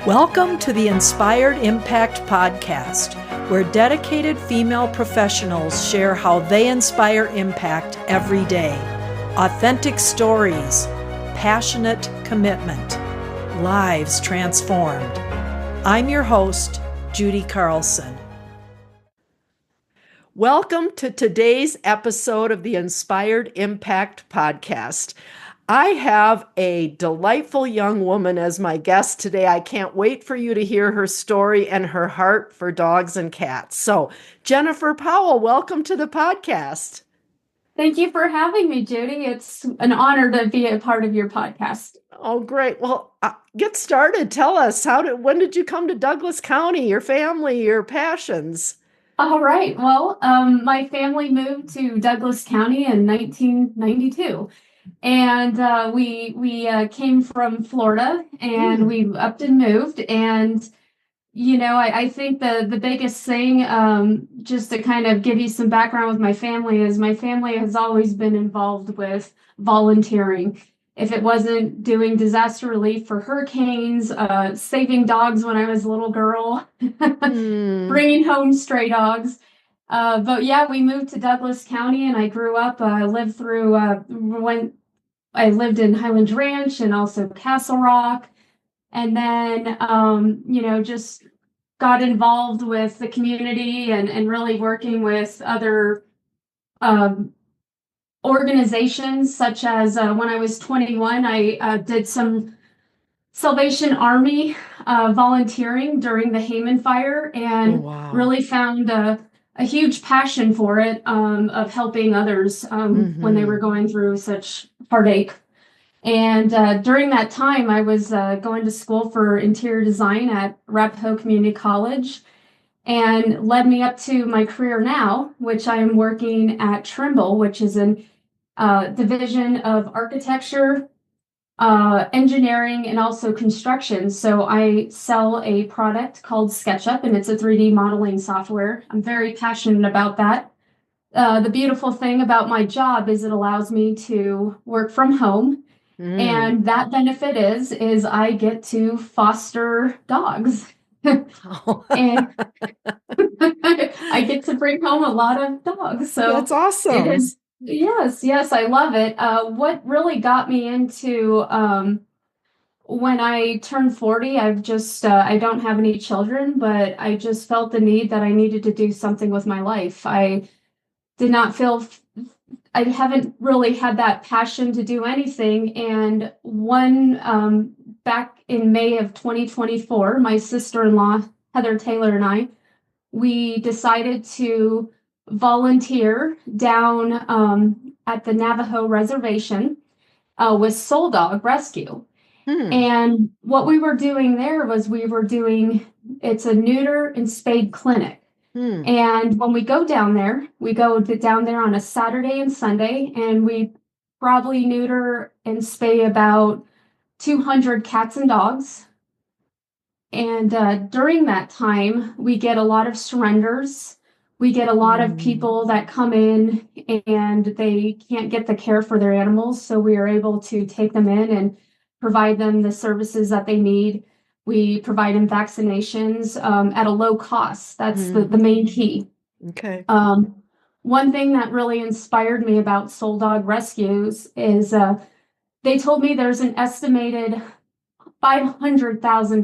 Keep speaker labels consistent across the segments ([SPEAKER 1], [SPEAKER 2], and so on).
[SPEAKER 1] Welcome to the Inspired Impact Podcast, where dedicated female professionals share how they inspire impact every day. Authentic stories, passionate commitment, lives transformed. I'm your host, Judy Carlson. Welcome to today's episode of the Inspired Impact Podcast. I have a delightful young woman as my guest today. I can't wait for you to hear her story and her heart for dogs and cats. So, Jennifer Powell, welcome to the podcast.
[SPEAKER 2] Thank you for having me, Judy. It's an honor to be a part of your podcast.
[SPEAKER 1] Oh, great. Well, get started. Tell us, when did you come to Douglas County, your family, your passions?
[SPEAKER 2] All right. Well, my family moved to Douglas County in 1992. And we came from Florida, and we upped and moved. And, you know, I think the biggest thing, just to kind of give you some background with my family, is my family has always been involved with volunteering. If it wasn't doing disaster relief for hurricanes, saving dogs when I was a little girl, bringing home stray dogs. But yeah, we moved to Douglas County, and I grew up, I lived in Highlands Ranch and also Castle Rock. And then, just got involved with the community and really working with other organizations, such as when I was 21, I did some Salvation Army volunteering during the Hayman Fire, and really found a huge passion for it, of helping others when they were going through such heartache. And during that time, I was going to school for interior design at Arapahoe Community College, and led me up to my career now, which I am working at Trimble, which is a division of architecture, engineering, and also construction. So I sell a product called SketchUp, and it's a 3D modeling software. I'm very passionate about that. The beautiful thing about my job is it allows me to work from home. And that benefit is I get to foster dogs. And I get to bring home a lot of dogs. So
[SPEAKER 1] that's awesome.
[SPEAKER 2] Yes, I love it. What really got me into, when I turned 40, I don't have any children, but I just felt the need that I needed to do something with my life. I haven't really had that passion to do anything. And back in May of 2024, my sister-in-law, Heather Taylor, and I, we decided to volunteer down at the Navajo Reservation with Soul Dog Rescue. And what we were doing there was it's a neuter and spay clinic. And when we go down there on a Saturday and Sunday, and we probably neuter and spay about 200 cats and dogs. And during that time, we get a lot of surrenders. We get a lot of people that come in and they can't get the care for their animals. So we are able to take them in and provide them the services that they need. We provide them vaccinations at a low cost. That's the main key.
[SPEAKER 1] Okay.
[SPEAKER 2] One thing that really inspired me about Soul Dog Rescues is they told me there's an estimated 500,000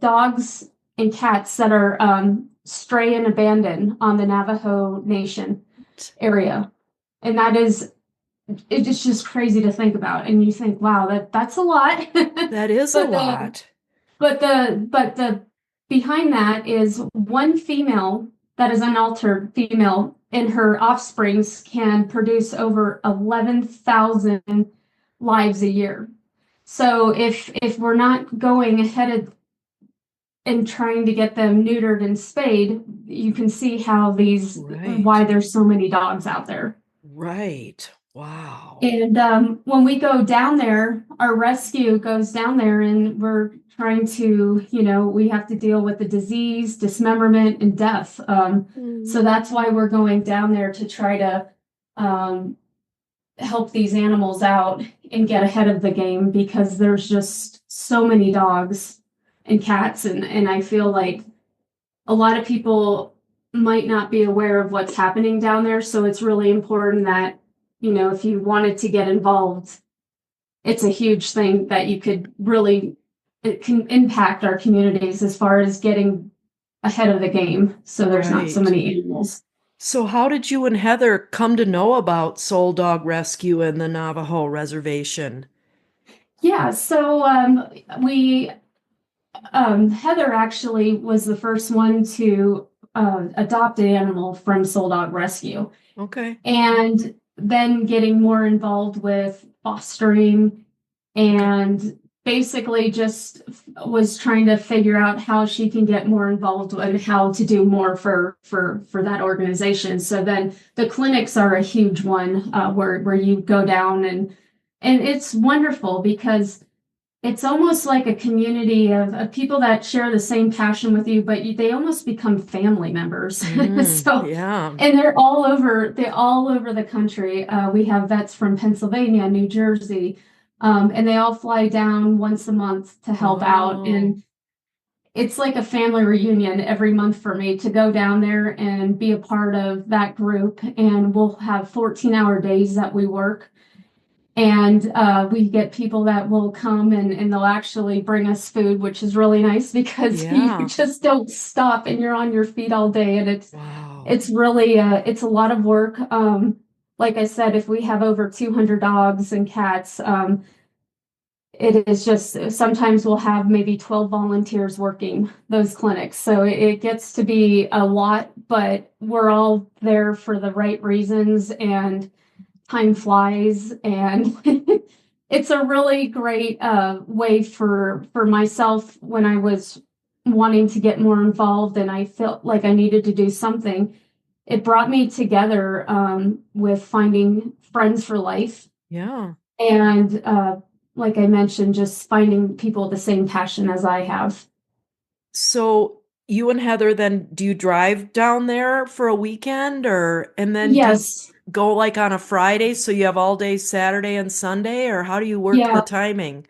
[SPEAKER 2] dogs and cats that are stray and abandoned on the Navajo Nation area. And it's just crazy to think about. And you think, wow, that's a lot.
[SPEAKER 1] That is a lot.
[SPEAKER 2] But the behind that is one female that is unaltered female, and her offsprings can produce over 11,000 lives a year. So if we're not going ahead and trying to get them neutered and spayed, you can see how why there's so many dogs out there.
[SPEAKER 1] Right. Wow.
[SPEAKER 2] And when we go down there, our rescue goes down there, and we're trying to, we have to deal with the disease, dismemberment, and death. So that's why we're going down there, to try to help these animals out and get ahead of the game, because there's just so many dogs and cats, and I feel like a lot of people might not be aware of what's happening down there. So it's really important that, if you wanted to get involved, it's a huge thing that you could really, it can impact our communities as far as getting ahead of the game, so there's not so
[SPEAKER 1] Right.
[SPEAKER 2] many animals.
[SPEAKER 1] So how did you and Heather come to know about Soul Dog Rescue and the Navajo Reservation?
[SPEAKER 2] Yeah, so we Heather actually was the first one to adopt an animal from Soul Dog Rescue,
[SPEAKER 1] Okay.
[SPEAKER 2] and then getting more involved with fostering, and basically just was trying to figure out how she can get more involved and how to do more for that organization. So then the clinics are a huge one, where you go down, and it's wonderful because it's almost like a community of people that share the same passion with you, but they almost become family members. So,
[SPEAKER 1] Yeah.
[SPEAKER 2] and they're all over the country. We have vets from Pennsylvania, New Jersey, and they all fly down once a month to help out. And it's like a family reunion every month for me to go down there and be a part of that group. And we'll have 14-hour days that we work. And we get people that will come, and they'll actually bring us food, which is really nice because
[SPEAKER 1] Yeah.
[SPEAKER 2] you just don't stop and you're on your feet all day. And
[SPEAKER 1] Wow.
[SPEAKER 2] it's really, it's a lot of work. Like I said, if we have over 200 dogs and cats, it is just, sometimes we'll have maybe 12 volunteers working those clinics. So it gets to be a lot, but we're all there for the right reasons, and time flies, and it's a really great way for myself when I was wanting to get more involved and I felt like I needed to do something. It brought me together with finding friends for life.
[SPEAKER 1] Yeah.
[SPEAKER 2] And like I mentioned, just finding people with the same passion as I have.
[SPEAKER 1] So you and Heather, then do you drive down there for a weekend, and then do you
[SPEAKER 2] Yes.
[SPEAKER 1] go like on a Friday so you have all day Saturday and Sunday, or how do you work
[SPEAKER 2] Yeah.
[SPEAKER 1] the timing?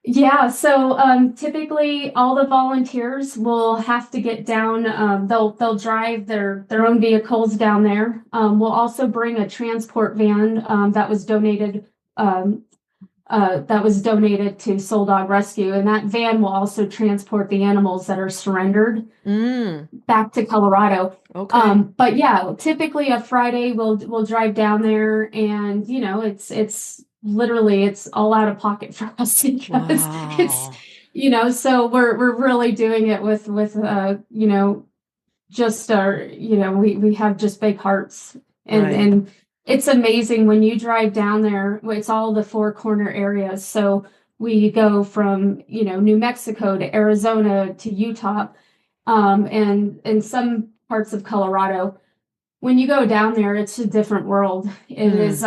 [SPEAKER 2] Yeah, so typically all the volunteers will have to get down. They'll drive their own vehicles down there. We'll also bring a transport van um, that was donated to Soul Dog Rescue, and that van will also transport the animals that are surrendered back to Colorado.
[SPEAKER 1] Okay.
[SPEAKER 2] But yeah, typically a Friday we'll drive down there, and it's literally it's all out of pocket for us because it's
[SPEAKER 1] Wow.
[SPEAKER 2] so we're really doing it with just our we have just big hearts, and
[SPEAKER 1] Right.
[SPEAKER 2] and it's amazing when you drive down there. It's all the four corner areas, so we go from New Mexico to Arizona to Utah, and some parts of Colorado. When you go down there, it's a different world. It is,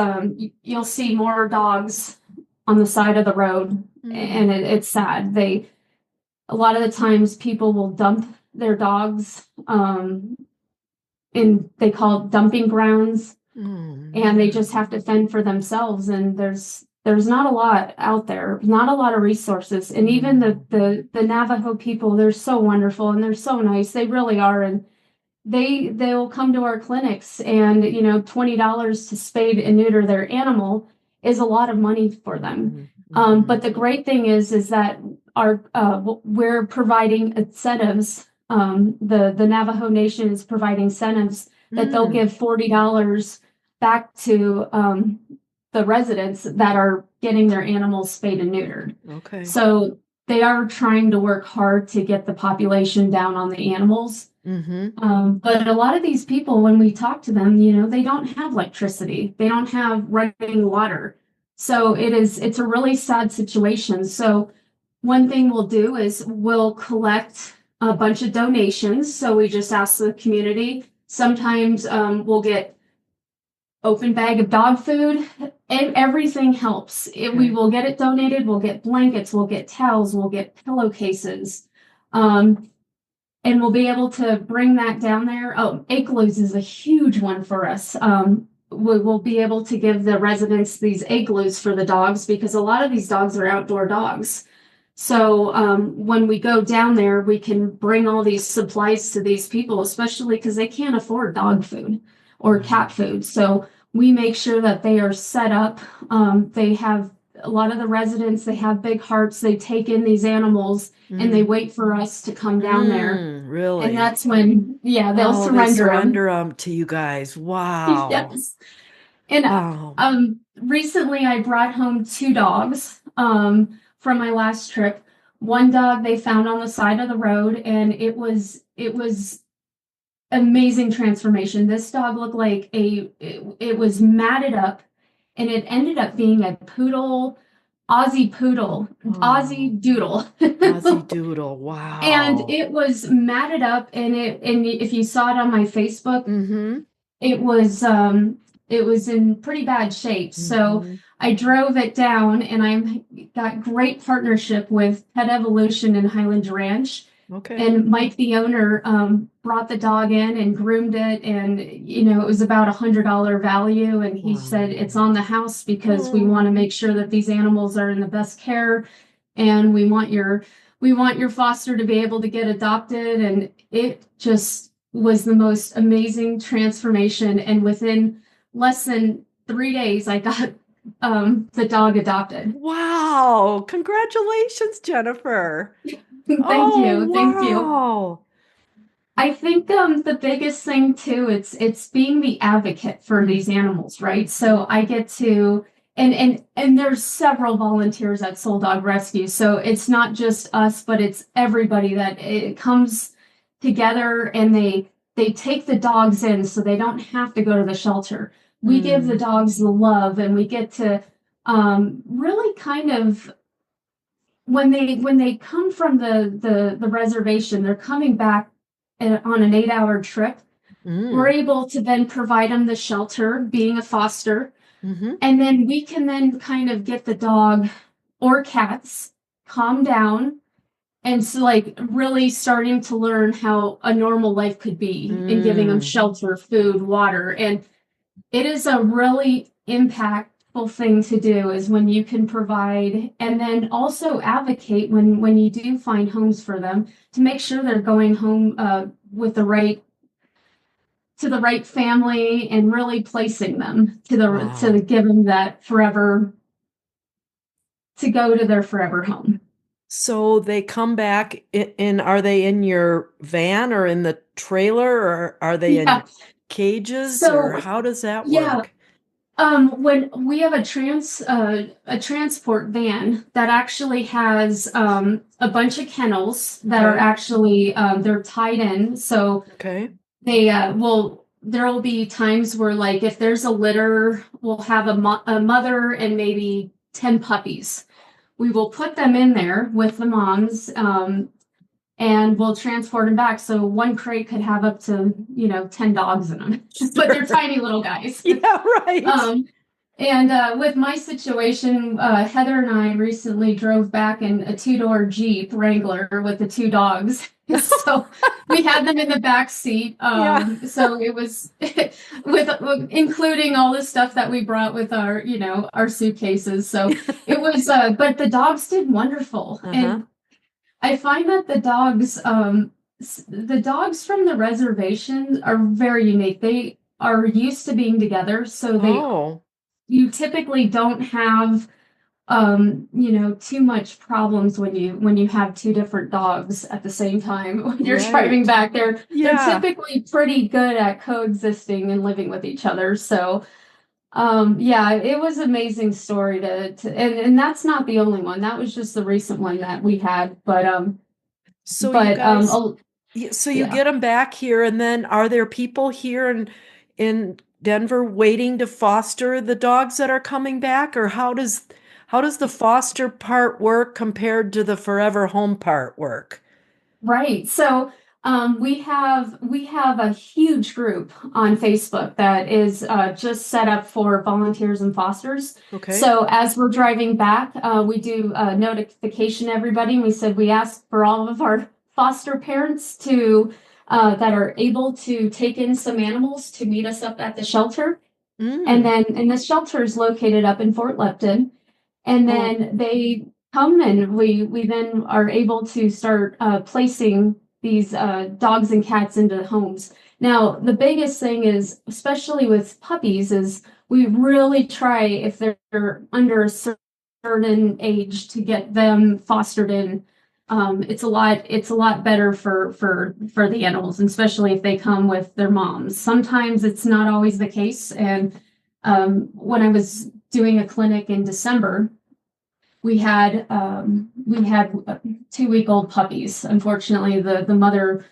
[SPEAKER 2] you'll see more dogs on the side of the road, and it's sad. A lot of the times people will dump their dogs, in, they call it dumping grounds, and they just have to fend for themselves. And there's not a lot out there, not a lot of resources. And even the Navajo people, they're so wonderful and they're so nice. They really are. And they'll come to our clinics, and $20 to spay and neuter their animal is a lot of money for them. But the great thing is that we're providing incentives. The Navajo Nation is providing incentives that they'll give $40 back to the residents that are getting their animals spayed and neutered.
[SPEAKER 1] Okay.
[SPEAKER 2] So they are trying to work hard to get the population down on the animals. But a lot of these people, when we talk to them, they don't have electricity. They don't have running water. So it's a really sad situation. So one thing we'll do is we'll collect a bunch of donations. So we just ask the community. Sometimes we'll get open bag of dog food, and everything helps. We will get it donated. We'll get blankets. We'll get towels. We'll get pillowcases. And we'll be able to bring that down there. Oh, igloos is a huge one for us. we will be able to give the residents these igloos for the dogs, because a lot of these dogs are outdoor dogs. So when we go down there, we can bring all these supplies to these people, especially because they can't afford dog food or cat food. So we make sure that they are set up. They have a lot of the residents, they have big hearts. They take in these animals and they wait for us to come down there.
[SPEAKER 1] Really?
[SPEAKER 2] And that's when, they'll
[SPEAKER 1] they
[SPEAKER 2] surrender
[SPEAKER 1] them to you guys. Wow.
[SPEAKER 2] Yes. And recently I brought home 2 dogs from my last trip. One dog they found on the side of the road, and it was amazing transformation. This dog looked like it was matted up, and it ended up being a poodle, Aussie poodle, Aussie doodle.
[SPEAKER 1] Aussie doodle. Wow.
[SPEAKER 2] And it was matted up, and if you saw it on my Facebook, it was in pretty bad shape. So I drove it down, and I got great partnership with Pet Evolution in Highland Ranch.
[SPEAKER 1] Okay.
[SPEAKER 2] And Mike, the owner, brought the dog in and groomed it, and it was about $100 value. And he said it's on the house because we want to make sure that these animals are in the best care, and we want your foster to be able to get adopted. And it just was the most amazing transformation. And within less than 3 days, I got the dog adopted.
[SPEAKER 1] Wow. Congratulations, Jennifer.
[SPEAKER 2] Thank you. I think the biggest thing too, it's being the advocate for these animals, right? So I get to and there's several volunteers at Soul Dog Rescue. So it's not just us, but it's everybody that it comes together, and they take the dogs in so they don't have to go to the shelter. We give the dogs the love, and we get to really kind of, when they come from the reservation, they're coming back on an 8-hour trip. We're able to then provide them the shelter, being a foster, and then we can then kind of get the dog or cats calm down, and so like really starting to learn how a normal life could be, and giving them shelter, food, water. And it is a really impactful thing to do, is when you can provide and then also advocate when you do find homes for them, to make sure they're going home with the right family, and really placing them to give them that forever, to go to their forever home.
[SPEAKER 1] So they come back in, are they in your van or in the trailer, or are they in cages, or how does that work?
[SPEAKER 2] When we have a transport van that actually has a bunch of kennels that are actually they're tied in. So they there will be times where, like, if there's a litter, we'll have a mother and maybe 10 puppies. We will put them in there with the moms, and we'll transport them back. So one crate could have up to 10 dogs in them, but they're tiny little guys.
[SPEAKER 1] Yeah, right.
[SPEAKER 2] And with my situation, Heather and I recently drove back in a 2-door Jeep Wrangler with the 2 dogs. So we had them in the back seat. So it was with including all the stuff that we brought with our, our suitcases. So it was, but the dogs did wonderful. And I find that the dogs from the reservation are very unique. They are used to being together. So you typically don't have too much problems when you have 2 different dogs at the same time when you're driving back. They're typically pretty good at coexisting and living with each other. So it was an amazing story and that's not the only one. That was just the recent one that we had. But
[SPEAKER 1] so you get them back here, and then are there people here in Denver waiting to foster the dogs that are coming back, or how does the foster part work compared to the forever home part work? Right.
[SPEAKER 2] So we have a huge group on Facebook that is just set up for volunteers and fosters.
[SPEAKER 1] Okay.
[SPEAKER 2] So as we're driving back, we do a notification to everybody. And we said we ask for all of our foster parents to that are able to take in some animals to meet us up at the shelter. And
[SPEAKER 1] Mm.
[SPEAKER 2] then the shelter is located up in Fort Lupton. And
[SPEAKER 1] Oh,
[SPEAKER 2] then they come and we then are able to start placing these dogs and cats into homes. Now, the biggest thing is, especially with puppies, is we really try if they're under a certain age to get them fostered in. It's a lot better for the animals, especially if they come with their moms. Sometimes it's not always the case. And when I was doing a clinic in December, we had 2-week-old puppies. Unfortunately, the mother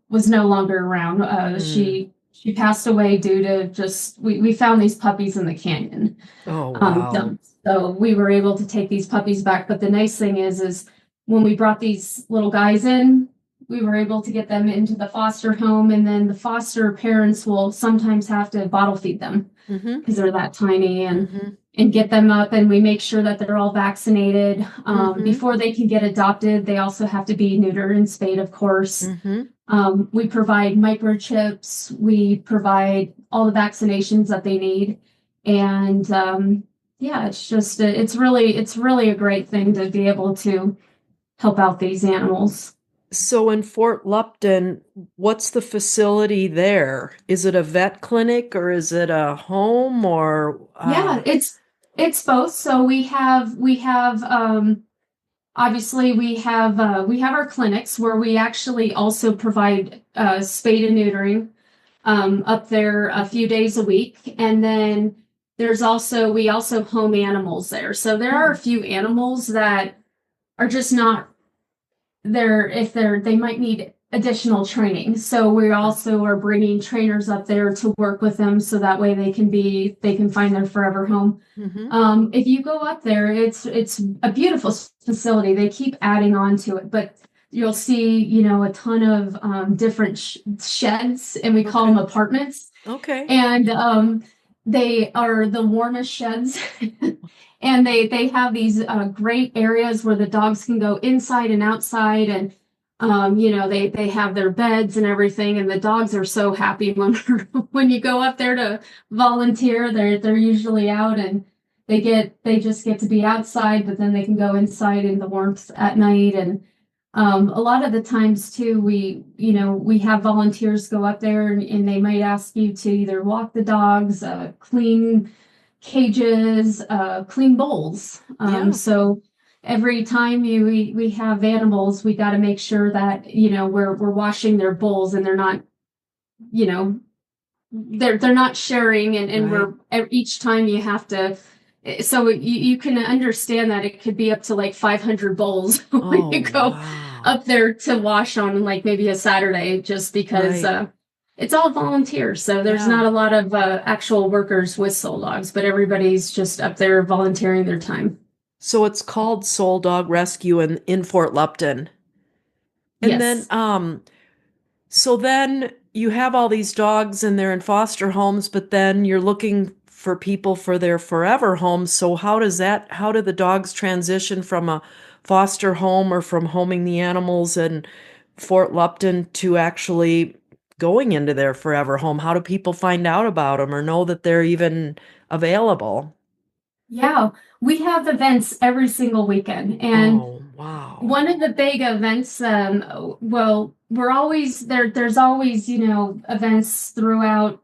[SPEAKER 2] was no longer around. She passed away due to just we found these puppies in the canyon
[SPEAKER 1] oh, wow.
[SPEAKER 2] dumped. So we were able to take these puppies back. But the nice thing is when we brought these little guys in, we were able to get them into the foster home, and then the foster parents will sometimes have to bottle feed them
[SPEAKER 1] Mm-hmm.
[SPEAKER 2] because they're that tiny,
[SPEAKER 1] Mm-hmm.
[SPEAKER 2] and get them up, and we make sure that they're all vaccinated.
[SPEAKER 1] Mm-hmm.
[SPEAKER 2] Before they can get adopted, they also have to be neutered and spayed, of course.
[SPEAKER 1] Mm-hmm.
[SPEAKER 2] We provide microchips. We provide all the vaccinations that they need. And yeah, it's really a great thing to be able to help out these animals.
[SPEAKER 1] So in Fort Lupton, what's the facility there? Is it a vet clinic or is it a home or
[SPEAKER 2] Yeah, it's both. So we have obviously we have our clinics where we actually also provide spay and neutering up there a few days a week, and then we also home animals there. So there are a few animals that are just not there if they might need additional training. So we also are bringing trainers up there to work with them so that way they can find their forever home.
[SPEAKER 1] Mm-hmm.
[SPEAKER 2] If you go up there, it's a beautiful facility. They keep adding on to it, but you'll see, a ton of different sheds, and we call them apartments.
[SPEAKER 1] Okay.
[SPEAKER 2] And they are the warmest sheds. And they have these great areas where the dogs can go inside and outside, and they have their beds and everything, and the dogs are so happy when when you go up there to volunteer. They're usually out, and they just get to be outside, but then they can go inside in the warmth at night. And a lot of the times too, we have volunteers go up there, and they might ask you to either walk the dogs, clean cages, clean bowls.
[SPEAKER 1] Yeah.
[SPEAKER 2] So every time we have animals, we got to make sure that we're washing their bowls, and they're not, they're not sharing, and
[SPEAKER 1] Right.
[SPEAKER 2] we're each time you have to. So you can understand that it could be up to like 500 bowls when
[SPEAKER 1] Oh,
[SPEAKER 2] you go
[SPEAKER 1] wow.
[SPEAKER 2] up there to wash on like maybe a Saturday, just because
[SPEAKER 1] Right.
[SPEAKER 2] it's all volunteers. So there's
[SPEAKER 1] Yeah.
[SPEAKER 2] not a lot of actual workers with soul dogs, but everybody's just up there volunteering their time.
[SPEAKER 1] So it's called Soul Dog Rescue in Fort Lupton. And then
[SPEAKER 2] Yes.
[SPEAKER 1] so then you have all these dogs and they're in foster homes, but then you're looking for people for their forever homes. So how do the dogs transition from a foster home or from homing the animals in Fort Lupton to actually going into their forever home? How do people find out about them or know that they're even available?
[SPEAKER 2] Yeah, we have events every single weekend. And
[SPEAKER 1] Oh, wow.
[SPEAKER 2] one of the big events, well, we're always there. There's always, events throughout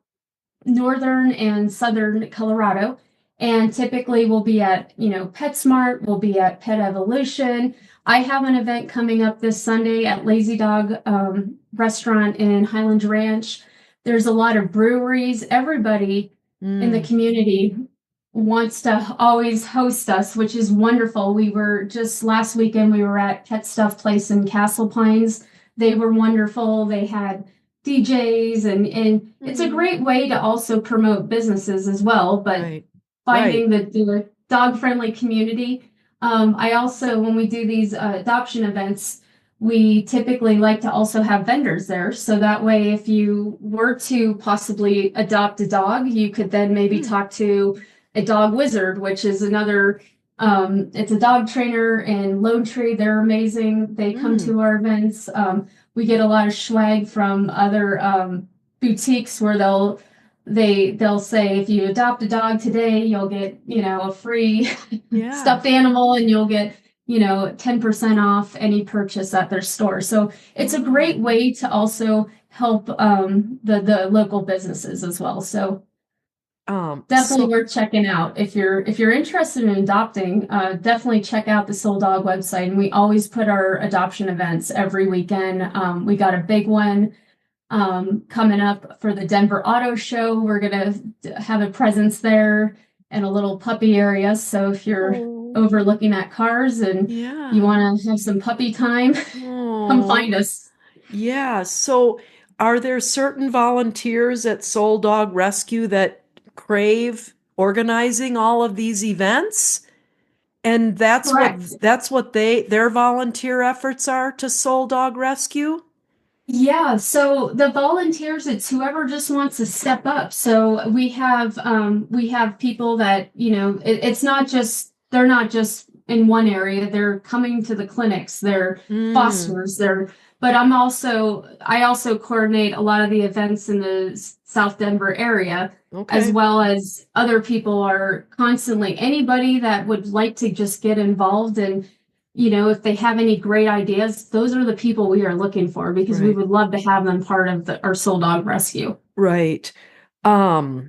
[SPEAKER 2] northern and southern Colorado. And typically we'll be at, PetSmart, we'll be at Pet Evolution. I have an event coming up this Sunday at Lazy Dog Restaurant in Highland Ranch. There's a lot of breweries. Everybody in the
[SPEAKER 1] Mm,
[SPEAKER 2] community wants to always host us, which is wonderful. We were just last weekend, we were at Pet Stuff Place in Castle Pines. They were wonderful. They had DJs, and it's a
[SPEAKER 1] mm,
[SPEAKER 2] great way to also promote businesses as well, but
[SPEAKER 1] right. Right.
[SPEAKER 2] finding the dog friendly community. I also, when we do these adoption events, we typically like to also have vendors there. So that way, if you were to possibly adopt a dog, you could then maybe
[SPEAKER 1] Mm,
[SPEAKER 2] talk to a dog wizard, which is another, it's a dog trainer in Lone Tree. They're amazing. They come
[SPEAKER 1] mm,
[SPEAKER 2] to our events. We get a lot of swag from other boutiques where they'll say if you adopt a dog today, you'll get, a free
[SPEAKER 1] Yeah.
[SPEAKER 2] stuffed animal, and you'll get, 10% off any purchase at their store. So it's a great way to also help the local businesses as well. So definitely worth checking out. If you're interested in adopting, definitely check out the Soul Dog website. And we always put our adoption events every weekend. We got a big one coming up for the Denver Auto Show. We're gonna have a presence there and a little puppy area. So if you're over looking at cars and you want to have some puppy time, come find us.
[SPEAKER 1] Yeah. So are there certain volunteers at Soul Dog Rescue that crave organizing all of these events? And that's what their volunteer efforts are to Soul Dog Rescue?
[SPEAKER 2] Yeah, so the volunteers, it's whoever just wants to step up. So we have people that, it's not just, they're not just in one area, they're coming to the clinics, they're fosters, but I also coordinate a lot of the events in the South Denver area, as well as other people are constantly, anybody that would like to just get involved and if they have any great ideas, those are the people we are looking for, because we would love to have them part of our Soul Dog Rescue.
[SPEAKER 1] Right. What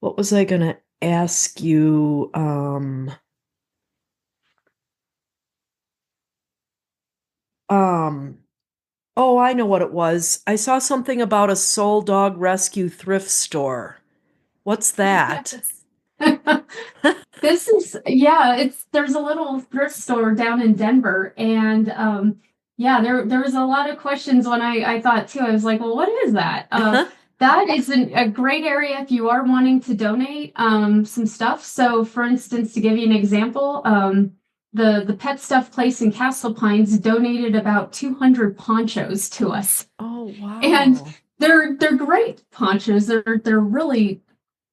[SPEAKER 1] was I going to ask you? Oh, I know what it was. I saw something about a Soul Dog Rescue thrift store. What's that?
[SPEAKER 2] There's a little thrift store down in Denver, and there was a lot of questions when I thought too. I was like, well, what is that? That is a great area if you are wanting to donate some stuff. So for instance, to give you an example, the Pet Stuff place in Castle Pines donated about 200 ponchos to us.
[SPEAKER 1] Oh, wow.
[SPEAKER 2] And they're great ponchos. They're really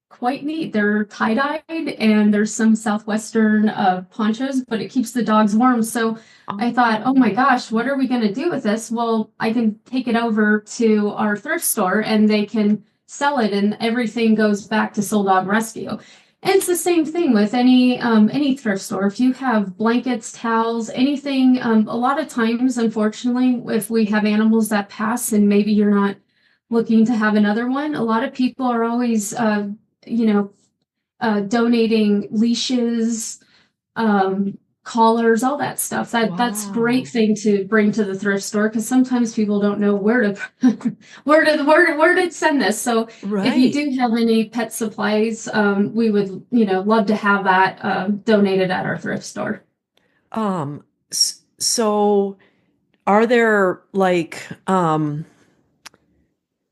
[SPEAKER 2] quite neat. They're tie-dyed, and there's some southwestern ponchos, but it keeps the dogs warm. So I thought, oh my gosh, what are we going to do with this? Well, I can take it over to our thrift store and they can sell it, and everything goes back to Soul Dog Rescue. And it's the same thing with any thrift store. If you have blankets, towels, anything, a lot of times, unfortunately, if we have animals that pass and maybe you're not looking to have another one, a lot of people are always donating leashes, collars, all that stuff. That's a great thing to bring to the thrift store, because sometimes people don't know where to send this. So if you do have any pet supplies, we would love to have that donated at our thrift store.
[SPEAKER 1] So are there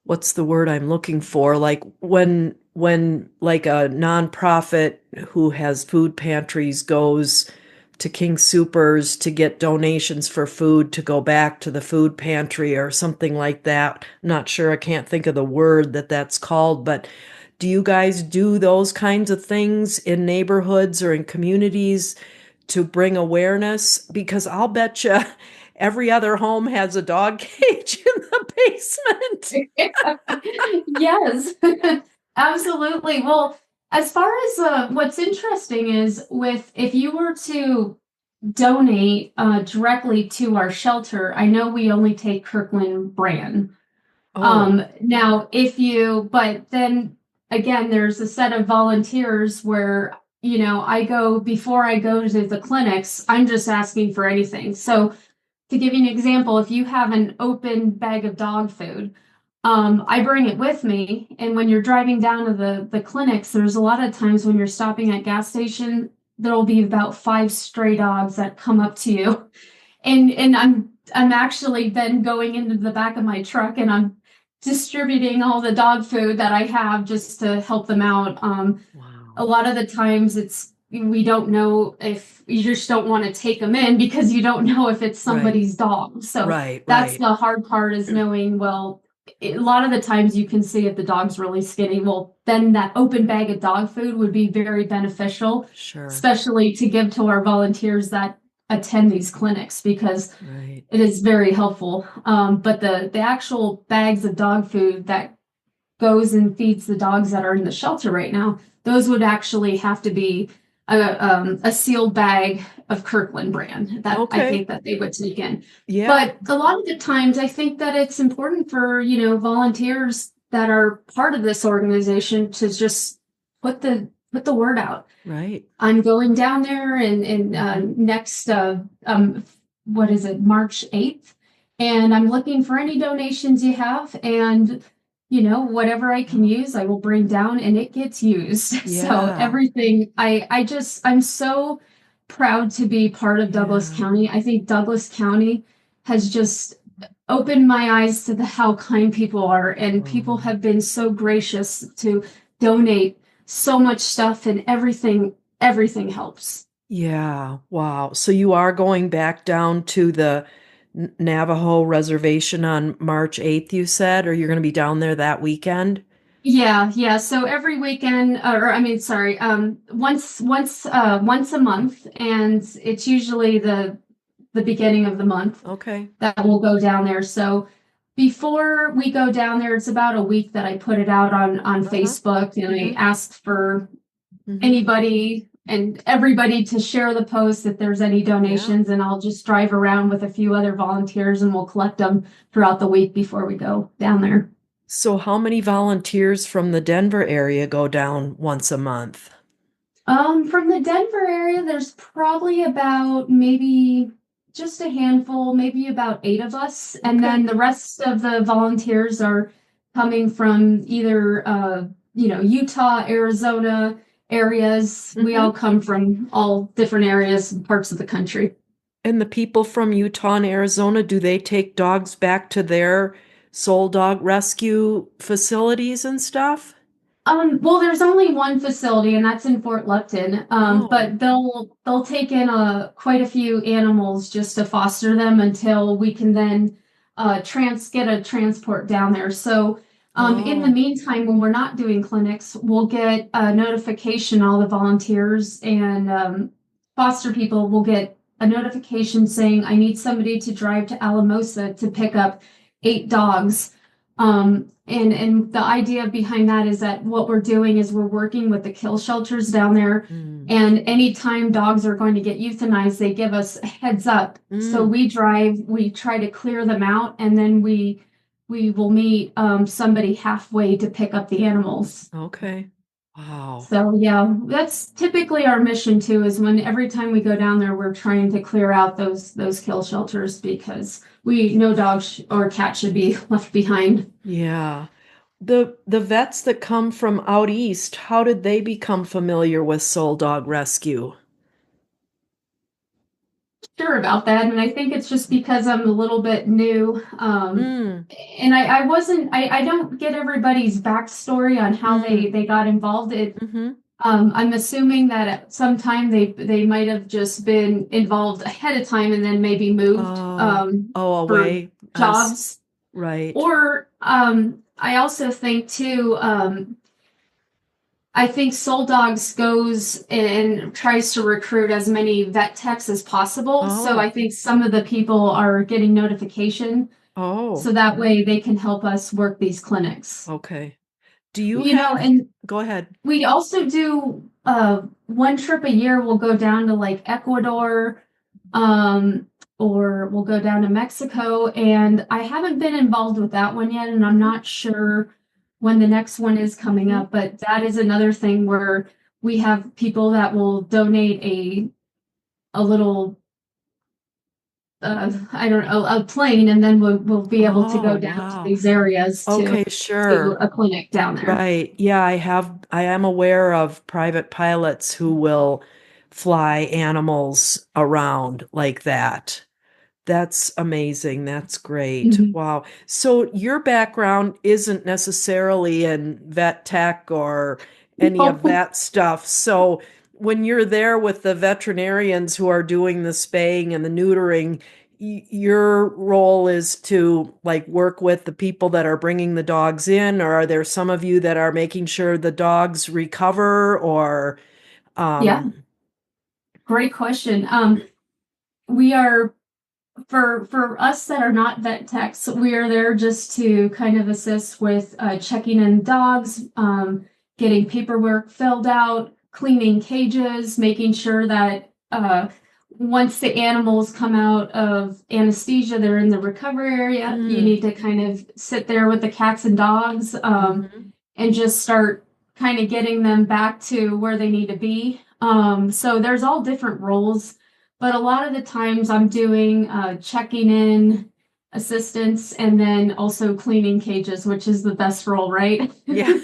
[SPEAKER 1] what's the word I'm looking for? Like when like a nonprofit who has food pantries goes to King Soopers to get donations for food to go back to the food pantry or something like that. I'm not sure. I can't think of the word that's called, but do you guys do those kinds of things in neighborhoods or in communities to bring awareness? Because I'll bet you every other home has a dog cage in the basement.
[SPEAKER 2] Yes, absolutely. Well, as far as what's interesting is if you were to donate directly to our shelter, I know we only take Kirkland brand. Now, but then again, there's a set of volunteers where, before I go to the clinics, I'm just asking for anything. So to give you an example, if you have an open bag of dog food, I bring it with me. And when you're driving down to the clinics, there's a lot of times when you're stopping at gas station, there'll be about 5 stray dogs that come up to you. And I'm actually then going into the back of my truck and I'm distributing all the dog food that I have just to help them out. A lot of the times we don't know, if you just don't want to take them in because you don't know if it's somebody's dog. So that's the hard part, is knowing, well, a lot of the times you can see if the dog's really skinny. Well, then that open bag of dog food would be very beneficial, especially to give to our volunteers that attend these clinics, because it is very helpful. But the actual bags of dog food that goes and feeds the dogs that are in the shelter right now, those would actually have to be a sealed bag of Kirkland brand that I
[SPEAKER 1] Okay.
[SPEAKER 2] think that they would take in.
[SPEAKER 1] Yeah.
[SPEAKER 2] But a lot of the times, I think that it's important for, volunteers that are part of this organization to just put the word out.
[SPEAKER 1] Right.
[SPEAKER 2] I'm going down there in
[SPEAKER 1] Mm-hmm.
[SPEAKER 2] next what is it, March 8th, and I'm looking for any donations you have, and whatever I can use, I will bring down, and it gets used. So
[SPEAKER 1] Yeah.
[SPEAKER 2] everything, I'm so proud to be part of Douglas
[SPEAKER 1] Yeah.
[SPEAKER 2] County. I think Douglas County has just opened my eyes to how kind people are, and people
[SPEAKER 1] Oh.
[SPEAKER 2] have been so gracious to donate so much stuff, and everything helps.
[SPEAKER 1] Yeah. Wow. So you are going back down to the Navajo Reservation on March 8th, you said, or you're going to be down there that weekend?
[SPEAKER 2] Yeah, yeah. So every weekend, or I mean, sorry, once a month, and it's usually the beginning of the month
[SPEAKER 1] Okay.
[SPEAKER 2] that we'll go down there. So before we go down there, it's about a week that I put it out on
[SPEAKER 1] Uh-huh.
[SPEAKER 2] Facebook, and I
[SPEAKER 1] Mm-hmm.
[SPEAKER 2] ask for
[SPEAKER 1] Mm-hmm.
[SPEAKER 2] anybody and everybody to share the post if there's any
[SPEAKER 1] Yeah.
[SPEAKER 2] donations, and I'll just drive around with a few other volunteers, and we'll collect them throughout the week before we go down there.
[SPEAKER 1] So how many volunteers from the Denver area go down once a month?
[SPEAKER 2] From the Denver area, there's probably about maybe just a handful, maybe about 8 of us. And
[SPEAKER 1] Okay.
[SPEAKER 2] then the rest of the volunteers are coming from either, Utah, Arizona areas. We
[SPEAKER 1] Mm-hmm.
[SPEAKER 2] all come from all different areas and parts of the country.
[SPEAKER 1] And the people from Utah and Arizona, do they take dogs back to their soul dog rescue facilities and stuff?
[SPEAKER 2] Well, there's only one facility, and that's in Fort Lupton.
[SPEAKER 1] Oh,
[SPEAKER 2] But they'll take in quite a few animals just to foster them until we can then get a transport down there. So in the
[SPEAKER 1] oh,
[SPEAKER 2] meantime, when we're not doing clinics, we'll get a notification. All the volunteers and foster people will get a notification saying, "I need somebody to drive to Alamosa to pick up 8 dogs." And the idea behind that is that what we're doing is we're working with the kill shelters down there.
[SPEAKER 1] mm,
[SPEAKER 2] And anytime dogs are going to get euthanized, they give us a heads up. So
[SPEAKER 1] mm,
[SPEAKER 2] we drive, we try to clear them out, and then we will meet somebody halfway to pick up the animals.
[SPEAKER 1] okay. Wow.
[SPEAKER 2] So yeah, that's typically our mission too, is when every time we go down there, we're trying to clear out those kill shelters, because no dog or cat should be left behind.
[SPEAKER 1] Yeah. The vets that come from out east, how did they become familiar with soul dog rescue?
[SPEAKER 2] Sure about that, and I think it's just because I'm a little bit new.
[SPEAKER 1] Mm,
[SPEAKER 2] And I wasn't I don't get everybody's backstory on how
[SPEAKER 1] mm,
[SPEAKER 2] they got involved.
[SPEAKER 1] mm-hmm.
[SPEAKER 2] I'm assuming that at some time they might have just been involved ahead of time and then maybe moved
[SPEAKER 1] Oh, oh,
[SPEAKER 2] for
[SPEAKER 1] away.
[SPEAKER 2] jobs.
[SPEAKER 1] Right.
[SPEAKER 2] Or I also think too, I think Soul Dogs goes and tries to recruit as many vet techs as possible. So
[SPEAKER 1] Oh,
[SPEAKER 2] I think some of the people are getting notification,
[SPEAKER 1] oh,
[SPEAKER 2] so that way they can help us work these clinics.
[SPEAKER 1] okay. Do you have,
[SPEAKER 2] And
[SPEAKER 1] go ahead.
[SPEAKER 2] we also do one trip a year. We'll go down to like Ecuador, um, or we'll go down to Mexico. And I haven't been involved with that one yet, and I'm
[SPEAKER 1] Mm-hmm,
[SPEAKER 2] not sure when the next one is coming
[SPEAKER 1] mm-hmm.
[SPEAKER 2] up. But that is another thing where we have people that will donate a little I don't know, a plane, and then we'll be able to
[SPEAKER 1] Oh,
[SPEAKER 2] go down to
[SPEAKER 1] wow.
[SPEAKER 2] these areas to
[SPEAKER 1] Okay,
[SPEAKER 2] do
[SPEAKER 1] sure.
[SPEAKER 2] a clinic down there.
[SPEAKER 1] Right. Yeah, I am aware of private pilots who will fly animals around like that. That's amazing. That's great.
[SPEAKER 2] Mhm.
[SPEAKER 1] Wow. So your background isn't necessarily in vet tech or any of that stuff. So when you're there with the veterinarians who are doing the spaying and the neutering, your role is to like work with the people that are bringing the dogs in, or are there some of you that are making sure the dogs recover or
[SPEAKER 2] Yeah,
[SPEAKER 1] um
[SPEAKER 2] great question. We are. For us that are not vet techs, we are there just to kind of assist with checking in dogs, getting paperwork filled out, cleaning cages, making sure that once the animals come out of anesthesia, they're in the recovery area. You need to kind of sit there with the cats and dogs and just start kind of getting them back to where they need to be. So there's all different roles. But a lot of the times I'm doing checking in assistance and then also cleaning cages, which is the best role, right?
[SPEAKER 1] Yeah.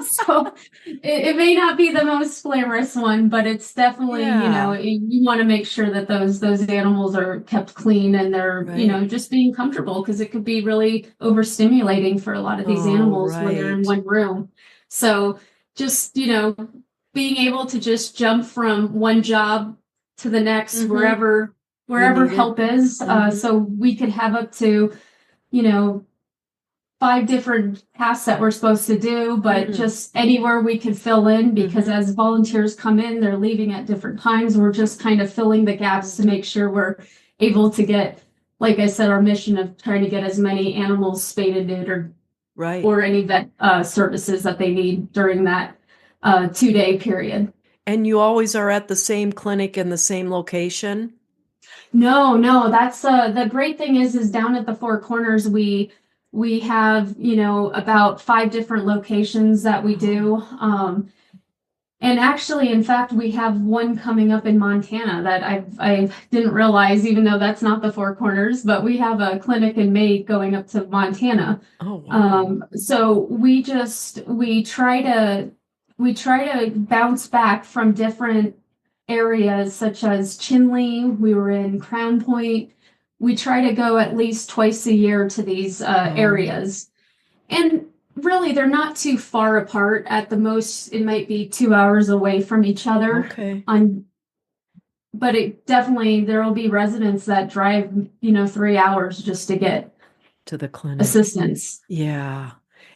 [SPEAKER 2] So it may not be the most glamorous one, but it's definitely, you want to make sure that those animals are kept clean and they're, just being comfortable, because it could be really overstimulating for a lot of these animals when they're in one room. So just, being able to just jump from one job to the next, wherever help is. So we could have up to, 5 different tasks that we're supposed to do, but just anywhere we could fill in, because as volunteers come in, they're leaving at different times. We're just kind of filling the gaps to make sure we're able to get, like I said, our mission of trying to get as many animals spayed and neutered, or any vet services that they need during that 2-day period.
[SPEAKER 1] And you always are at the same clinic in the same location?
[SPEAKER 2] No, that's the great thing is down at the Four Corners, we have, about 5 different locations that we do. And actually, in fact, we have one coming up in Montana that I didn't realize, even though that's not the Four Corners, but we have a clinic in May going up to Montana.
[SPEAKER 1] Oh, wow.
[SPEAKER 2] So we try to bounce back from different areas, such as Chinle. We were in Crown Point. We try to go at least twice a year to these areas. And really, they're not too far apart. At the most, it might be 2 hours away from each other.
[SPEAKER 1] Okay.
[SPEAKER 2] But it definitely, there will be residents that drive, 3 hours just to get
[SPEAKER 1] to the clinic
[SPEAKER 2] assistance.
[SPEAKER 1] Yeah.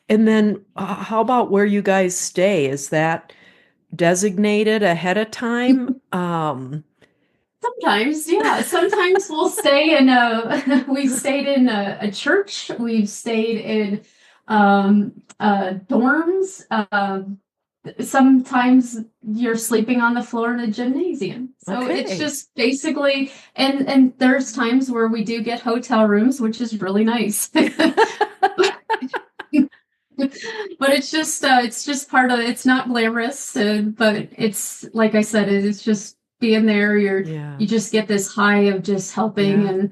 [SPEAKER 1] And then how about where you guys stay? Is that designated ahead of time?
[SPEAKER 2] Sometimes, yeah. Sometimes we'll stay in we've stayed in a church. We've stayed in dorms. Sometimes you're sleeping on the floor in a gymnasium. So it's just basically, and there's times where we do get hotel rooms, which is really nice. But it's just part of it. It's not glamorous, but it's, like I said, it's just being there. You just get this high of just helping, and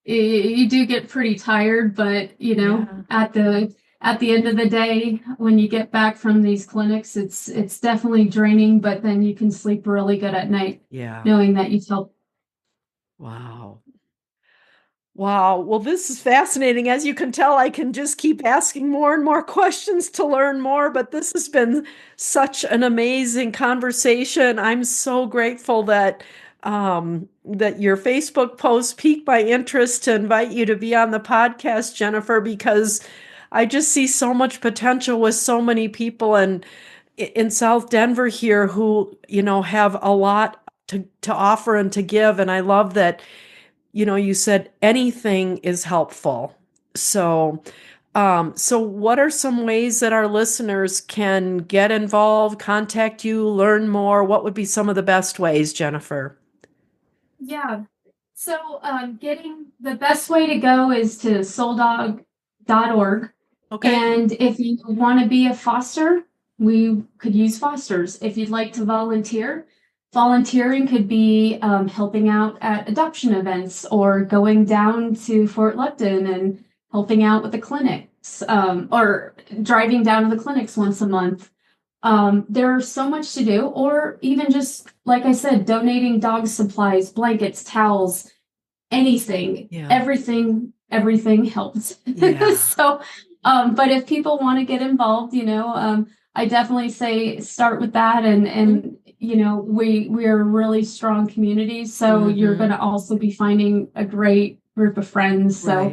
[SPEAKER 2] you do get pretty tired, but at the end of the day, when you get back from these clinics, it's definitely draining, but then you can sleep really good at night, knowing that you've helped.
[SPEAKER 1] Wow. Well, this is fascinating. As you can tell, I can just keep asking more and more questions to learn more, but this has been such an amazing conversation. I'm so grateful that that your Facebook post piqued my interest to invite you to be on the podcast, Jennifer, because I just see so much potential with so many people in South Denver here who, have a lot to offer and to give. And I love that you said anything is helpful. So what are some ways that our listeners can get involved, contact you, learn more? What would be some of the best ways, Jennifer?
[SPEAKER 2] Yeah. So getting the best way to go is to souldog.org.
[SPEAKER 1] Okay.
[SPEAKER 2] And if you want to be a foster, we could use fosters. If you'd like to volunteer, volunteering could be helping out at adoption events, or going down to Fort Lupton and helping out with the clinics, or driving down to the clinics once a month. There's so much to do, or even just, like I said, donating dog supplies, blankets, towels, anything, everything helps. So, but if people want to get involved, I definitely say start with that, and we are a really strong community, so you're going to also be finding a great group of friends. So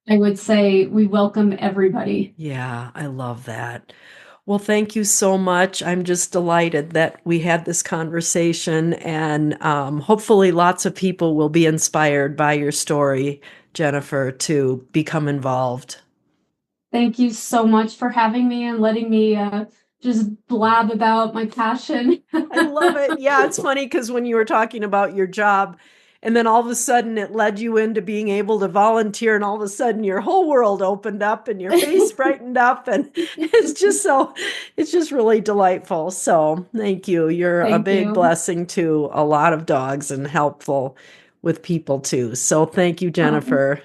[SPEAKER 2] I would say we welcome everybody.
[SPEAKER 1] Yeah, I love that. Well, thank you so much. I'm just delighted that we had this conversation, and hopefully lots of people will be inspired by your story, Jennifer, to become involved.
[SPEAKER 2] Thank you so much for having me and letting me just blab about my passion.
[SPEAKER 1] I love it. Yeah, it's funny because when you were talking about your job, and then all of a sudden it led you into being able to volunteer, and all of a sudden your whole world opened up and your face brightened up, and it's just really delightful. So thank you. You're a
[SPEAKER 2] Thank
[SPEAKER 1] big
[SPEAKER 2] you.
[SPEAKER 1] blessing to a lot of dogs and helpful with people too. So thank you, Jennifer.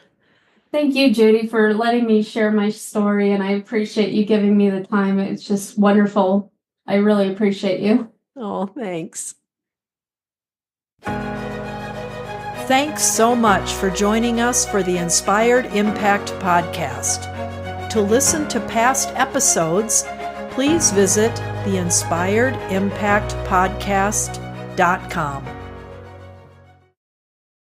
[SPEAKER 2] Thank you, Judy, for letting me share my story, and I appreciate you giving me the time. It's just wonderful. I really appreciate you.
[SPEAKER 1] Oh, thanks. Thanks so much for joining us for the Inspired Impact podcast. To listen to past episodes, please visit theinspiredimpactpodcast.com.